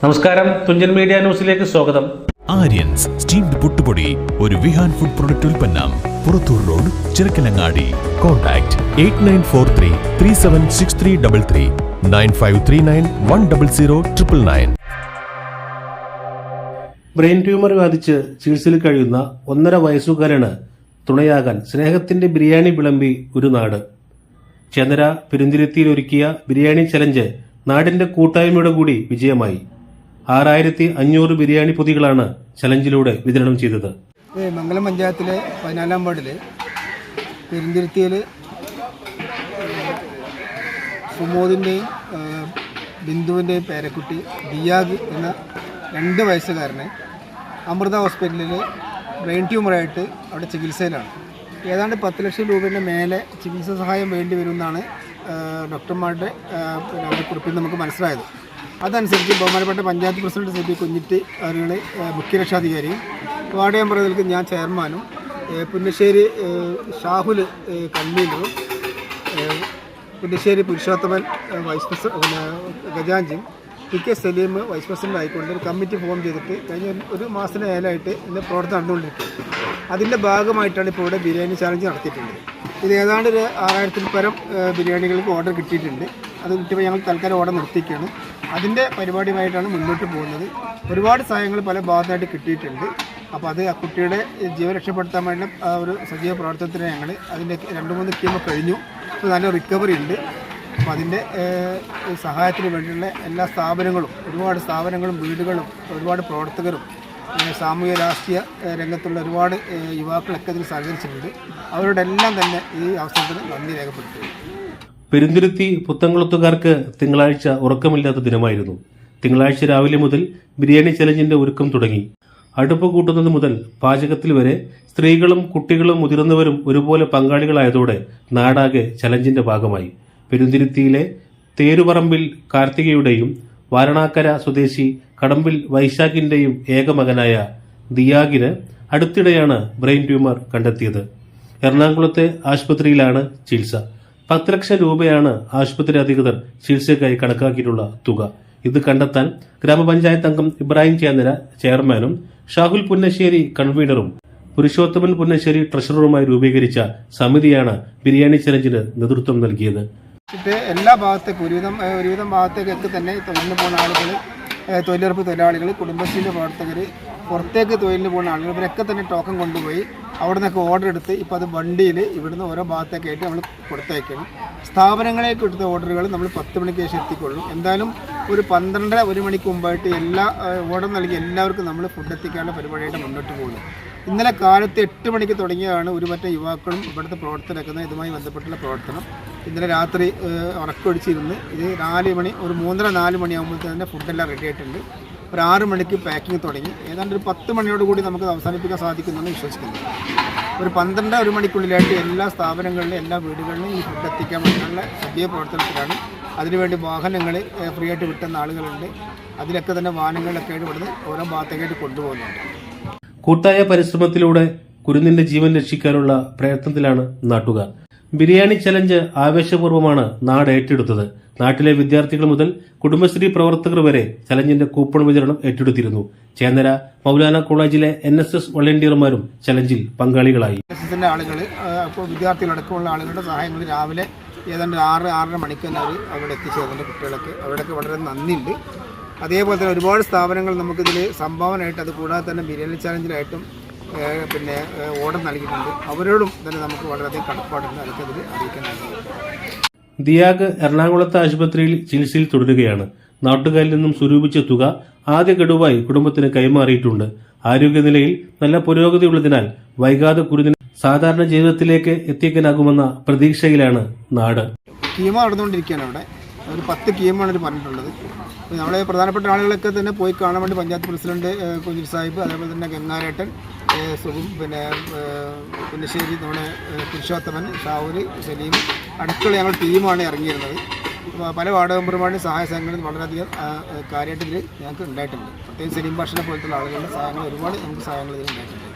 നമസ്കാരം, തുഞ്ചൻ മീഡിയ ന്യൂസിലേക്ക് സ്വാഗതം. ആര്യൻസ് സ്റ്റീംഡ് പുട്ടുപൊടി ഒരു വിഹാൻ ഫുഡ് പ്രൊഡക്റ്റ് ഉൽപ്പന്നം. Purathur road, Chirakkalangadi. Contact 8943376333 9539100909. Brain tumour ബാധിച്ച് ചികിത്സയിൽ കഴിയുന്ന 1.5 വയസ്സുകാരന് തുണയാകാൻ സ്നേഹത്തിന്റെ ബിരിയാണി വിളമ്പി ഒരു നാട്. ചന്ദ്ര പെരുന്തിരുത്തിയിൽ ഒരുക്കിയ ബിരിയാണി ചലഞ്ച് നാടിന്റെ കൂട്ടായ്മയുടെ കൂടി വിജയമായി. 6500 ബിരിയാണി പൊതികളാണ് ചലഞ്ചിലൂടെ വിതരണം ചെയ്തത്. മംഗലം പഞ്ചായത്തിലെ 14-ാം വാർഡില് പെരുന്തിരുത്തിയിൽ സുമോദിൻ്റെയും ബിന്ദുവിൻ്റെയും പേരക്കുട്ടി ദിയാഗ് എന്ന 2 വയസ്സുകാരനെ അമൃത ഹോസ്പിറ്റലിൽ ബ്രെയിൻ ട്യൂമറായിട്ട് അവിടെ ചികിത്സയിലാണ്. ഏതാണ്ട് 10 ലക്ഷം രൂപയുടെ മേലെ ചികിത്സാ സഹായം വേണ്ടി വരുമെന്നാണ് ഡോക്ടർമാരുടെ കുറിപ്പിൽ നമുക്ക് മനസ്സിലായത്. അതനുസരിച്ച് ബഹുമാനപ്പെട്ട പഞ്ചായത്ത് പ്രസിഡന്റ് CP കുഞ്ഞിറ്റി അവരുടെ മുഖ്യരക്ഷാധികാരിയും വാർഡ് മെമ്പറുകൾക്ക് ഞാൻ ചെയർമാനും പുന്നശ്ശേരി ഷാഹുൽ കൺവീനറും പുന്നശ്ശേരി പുരുഷോത്തമൻ വൈസ് പ്രസിഡന്റ് ഗജാഞ്ചിയും PK സലീം വൈസ് പ്രസിഡന്റ് ആയിക്കൊണ്ട് ഒരു കമ്മിറ്റി ഫോം ചെയ്തിട്ട് കഴിഞ്ഞ ഒരു മാസത്തിന് മേലായിട്ട് ഇന്ന് പ്രവർത്തനം നടന്നുകൊണ്ടിരിക്കുന്നത്. അതിൻ്റെ ഭാഗമായിട്ടാണ് ഇപ്പോൾ ഇവിടെ ബിരിയാണി ചാലഞ്ച് നടത്തിയിട്ടുള്ളത്. ഇത് ഏതാണ്ട് 6000-ൽ പരം ബിരിയാണികൾക്ക് ഓർഡർ കിട്ടിയിട്ടുണ്ട്. അത് കിട്ടിയപ്പോൾ ഞങ്ങൾ തൽക്കാലം ഓർഡർ നിർത്തിക്കുകയാണ്. അതിൻ്റെ പരിപാടിയുമായിട്ടാണ് മുന്നോട്ട് പോകുന്നത്. ഒരുപാട് സഹായങ്ങൾ പല ഭാഗത്തായിട്ട് കിട്ടിയിട്ടുണ്ട്. അപ്പോൾ അത് ആ കുട്ടിയുടെ ജീവൻ രക്ഷപ്പെടുത്താൻ വേണ്ട ഒരു സജീവ പ്രവർത്തനത്തിന് ഞങ്ങൾ അതിൻ്റെ 2-3 കീമോ കഴിഞ്ഞു. ഇപ്പോൾ നല്ല റിക്കവറി ഉണ്ട്. അപ്പോൾ അതിൻ്റെ സഹായത്തിന് വേണ്ടിയുള്ള എല്ലാ സ്ഥാപനങ്ങളും, ഒരുപാട് സ്ഥാപനങ്ങളും വീടുകളും ഒരുപാട് പ്രവർത്തകരും സാമൂഹ്യ രാഷ്ട്രീയ രംഗത്തുള്ള ഒരുപാട് യുവാക്കളൊക്കെ ഇതിൽ സഹകരിച്ചിട്ടുണ്ട്. അവരോടെല്ലാം തന്നെ ഈ അവസരത്തിൽ നന്ദി രേഖപ്പെടുത്തുന്നു. പെരുന്തിരുത്തി പുത്തൻകുളത്തുകാർക്ക് തിങ്കളാഴ്ച ഉറക്കമില്ലാത്ത ദിനമായിരുന്നു. തിങ്കളാഴ്ച രാവിലെ മുതൽ ബിരിയാണി ചലഞ്ചിന്റെ ഒരുക്കം തുടങ്ങി. അടുപ്പ് കൂട്ടുന്നത് മുതൽ പാചകത്തിൽ വരെ സ്ത്രീകളും കുട്ടികളും മുതിർന്നവരും ഒരുപോലെ പങ്കാളികളായതോടെ നാടാകെ ചലഞ്ചിന്റെ ഭാഗമായി. പെരുന്തിരുത്തിയിലെ തേരുപറമ്പിൽ കാർത്തികയുടെയും വാരണാക്കര സ്വദേശി കടമ്പിൽ വൈശാഖിന്റെയും ഏകമകനായ ദിയാഗിന് അടുത്തിടെയാണ് ബ്രെയിൻ ട്യൂമർ കണ്ടെത്തിയത്. എറണാകുളത്തെ ആശുപത്രിയിലാണ് ചികിത്സ. 10 ലക്ഷം രൂപയാണ് ആശുപത്രി അധികൃതർ ചികിത്സയ്ക്കായി കണക്കാക്കിയിട്ടുള്ള തുക. ഇത് കണ്ടെത്താൻ ഗ്രാമപഞ്ചായത്ത് അംഗം ഇബ്രാഹിം ചന്ദ്ര ചെയർമാനും ഷാഹുൽ പുന്നശ്ശേരി കൺവീനറും പുരുഷോത്തമൻ പുന്നശ്ശേരി ട്രഷററുമായി രൂപീകരിച്ച സമിതിയാണ് ബിരിയാണി ചലഞ്ചിന് നേതൃത്വം നൽകിയത്. എല്ലാ ഭാഗത്തേക്കും ഒരുവിധം ഭാഗത്തേക്കൊക്കെ തന്നെ തൊഴിലിന് പോകുന്ന ആളുകൾ, തൊഴിലുറപ്പ് തൊഴിലാളികൾ, കുടുംബശ്രീയുടെ പ്രവർത്തകർ, പുറത്തേക്ക് തൊഴിലിന് പോകുന്ന ആളുകൾ, ഇവരൊക്കെ തന്നെ ടോക്കൺ കൊണ്ടുപോയി അവിടെ നിന്നൊക്കെ ഓർഡർ എടുത്ത് ഇപ്പോൾ അത് വണ്ടിയിൽ ഇവിടുന്ന് ഓരോ ഭാഗത്തേക്കായിട്ട് നമ്മൾ കൊടുത്തയക്കണം. സ്ഥാപനങ്ങളിലേക്ക് എടുത്ത ഓർഡറുകൾ നമ്മൾ 10 മണിക്ക് ശേഷം എത്തിക്കൊള്ളും. എന്തായാലും ഒരു 12-1 മണിക്ക് മുമ്പായിട്ട് എല്ലാ ഓർഡർ നൽകി എല്ലാവർക്കും നമ്മൾ ഫുഡ് എത്തിക്കാനുള്ള പരിപാടിയായിട്ട് മുന്നോട്ട് പോകുന്നു. ഇന്നലെ കാലത്ത് 8 മണിക്ക് തുടങ്ങിയതാണ് ഒരുപറ്റ യുവാക്കളും ഇവിടുത്തെ പ്രവർത്തനമൊക്കെ ഇതുമായി ബന്ധപ്പെട്ടുള്ള പ്രവർത്തനം. ഇന്നലെ രാത്രി ഉറക്കൊഴിച്ചിരുന്ന് ഇത് 4 മണി, ഒരു 3-4 മണിയാകുമ്പോഴത്തെ തന്നെ ഫുഡെല്ലാം റെഡി ആയിട്ടുണ്ട്. ഒരു 6 മണിക്ക് പാക്കിംഗ് തുടങ്ങി. ഏതാണ്ട് ഒരു 10 മണിയോടുകൂടി നമുക്ക് അവസാനിപ്പിക്കാൻ സാധിക്കുമെന്നാണ് വിശ്വസിക്കുന്നത്. ഒരു 12-1 മണിക്കുള്ളിലായിട്ട് എല്ലാ സ്ഥാപനങ്ങളിലും എല്ലാ വീടുകളിലും ഈ ഫുഡ് എത്തിക്കാൻ വേണ്ടിയുള്ള സജീവ പ്രവർത്തനത്തിലാണ്. അതിനുവേണ്ടി വാഹനങ്ങൾ ഫ്രീ ആയിട്ട് വിട്ടുന്ന ആളുകളുണ്ട്. അതിലൊക്കെ തന്നെ വാഹനങ്ങളിലൊക്കെ ആയിട്ട് ഇവിടുന്ന് ഓരോ ഭാഗത്തേക്കായിട്ട് കൊണ്ടുപോകുന്നുണ്ട്. കൂട്ടായ പരിശ്രമത്തിലൂടെ കുരുന്നിന്റെ ജീവൻ രക്ഷിക്കാനുള്ള പ്രയത്നത്തിലാണ് നാട്ടുകാർ. ബിരിയാണി ചലഞ്ച് ആവേശപൂർവ്വമാണ് നാട് ഏറ്റെടുത്തത്. നാട്ടിലെ വിദ്യാർത്ഥികൾ മുതൽ കുടുംബശ്രീ പ്രവർത്തകർ വരെ ചലഞ്ചിന്റെ കൂപ്പൺ വിതരണം ഏറ്റെടുത്തിരുന്നു. ചേന്നര മൗലാന കോളേജിലെ NSS വളണ്ടിയർമാരും ചലഞ്ചിൽ പങ്കാളികളായി. ആളുകൾ, അപ്പോൾ വിദ്യാർത്ഥികളടക്കമുള്ള ആളുകളുടെ സഹായങ്ങൾ രാവിലെ ഏതാണ്ട് 6-6:30 മണിക്ക് തന്നെ അവർ അവിടെ എത്തിച്ചേർന്നുണ്ട്. കുട്ടികളൊക്കെ അവിടെയൊക്കെ വളരെ നന്ദിയുണ്ട്. അതേപോലെ തന്നെ ഒരുപാട് സ്ഥാപനങ്ങൾ നമുക്കിതിൽ സംഭാവനയായിട്ട്, അത് കൂടാതെ തന്നെ ബിരിയാണി ചാലഞ്ചിലായിട്ടും പിന്നെ ഓർഡർ നൽകിയിട്ടുണ്ട്. അവരോടും തന്നെ നമുക്ക് വളരെയധികം കടപ്പാടുണ്ട്. അതൊക്കെ ഇതിൽ അറിയിക്കാനായിരുന്നു. ദിയാഗ് എറണാകുളത്തെ ആശുപത്രിയിൽ ചികിത്സയിൽ തുടരുകയാണ്. നാട്ടുകാരിൽ നിന്നും സ്വരൂപിച്ച തുക ആദ്യ ഗഡുവായി കുടുംബത്തിന് കൈമാറിയിട്ടുണ്ട്. ആരോഗ്യനിലയിൽ നല്ല പുരോഗതിയുള്ളതിനാൽ വൈകാതെ കുരുന്നിനെ സാധാരണ ജീവിതത്തിലേക്ക് എത്തിക്കാനാകുമെന്ന പ്രതീക്ഷയിലാണ് നാട്. കീമോ നടന്നുകൊണ്ടിരിക്കുകയാണ്. അവിടെ ഒരു 10 കീമാണ് അവർ പറഞ്ഞിട്ടുള്ളത്. നമ്മളെ പ്രധാനപ്പെട്ട ആളുകളൊക്കെ തന്നെ പോയി കാണാൻ വേണ്ടി പഞ്ചായത്ത് പ്രസിഡന്റ് കുഞ്ഞിൽ സാഹിബ്, അതേപോലെ തന്നെ ഗംഗാരേട്ടൻ, പിന്നെ പുന്നശ്ശേരി നമ്മുടെ പുരുഷോത്തമൻ, ഷാഹുൽ, സലീം അടക്കമുള്ള ഞങ്ങൾ ടീമാണ് ഇറങ്ങിയിരുന്നത്. പല വാർഡ് മെമ്പർമാരുടെയും സഹായ സഹകരണം വളരെയധികം കാര്യമായിട്ട് ഇതിൽ ഞങ്ങൾക്ക് ഉണ്ടായിട്ടുണ്ട്. പ്രത്യേകിച്ച് സലീം ഭാഷനെ പോലത്തുള്ള ആളുകളുടെ സഹായങ്ങൾ, ഒരുപാട് നമുക്ക് സഹായങ്ങൾ ഇതിൽ ഉണ്ടായിട്ടുണ്ട്.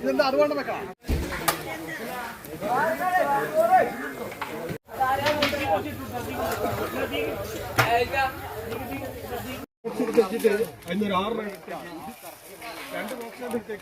ഇതെന്താ അതുകൊണ്ട് വെക്കാം. അതിനൊരു 6 രൂപ 2 ബോക്സിലേക്ക്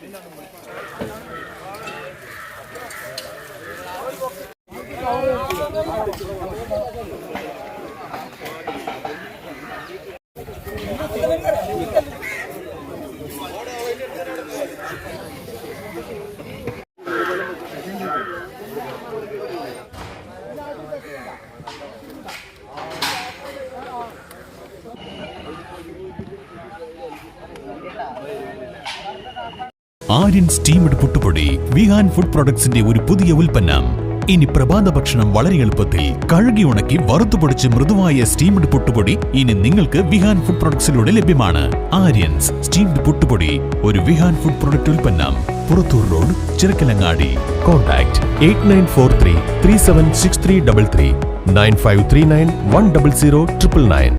ആര്യൻ സ്റ്റീംഡ് പുട്ടുപൊടി വിഹാൻ ഫുഡ് പ്രൊഡക്ട്സിന്റെ ഒരു പുതിയ ഉൽപ്പന്നം. ഇനി പ്രഭാത ഭക്ഷണം വളരെ എളുപ്പത്തിൽ കഴുകി ഉണക്കി വറുത്തുപൊടിച്ച് മൃദുവായ സ്റ്റീംഡ് പുട്ടുപൊടി ഇനി നിങ്ങൾക്ക് വിഹാൻ ഫുഡ് പ്രൊഡക്ട്സിലൂടെ ലഭ്യമാണ്. ആര്യൻസ് സ്റ്റീംഡ് പുട്ടുപൊടി ഒരു വിഹാൻ ഫുഡ് പ്രൊഡക്റ്റ് ഉൽപ്പന്നം. പുറത്തൂർ റോഡ്, ചിറക്കലങ്ങാടി. കോൺടാക്ട് 8943 376333 9539 100 999.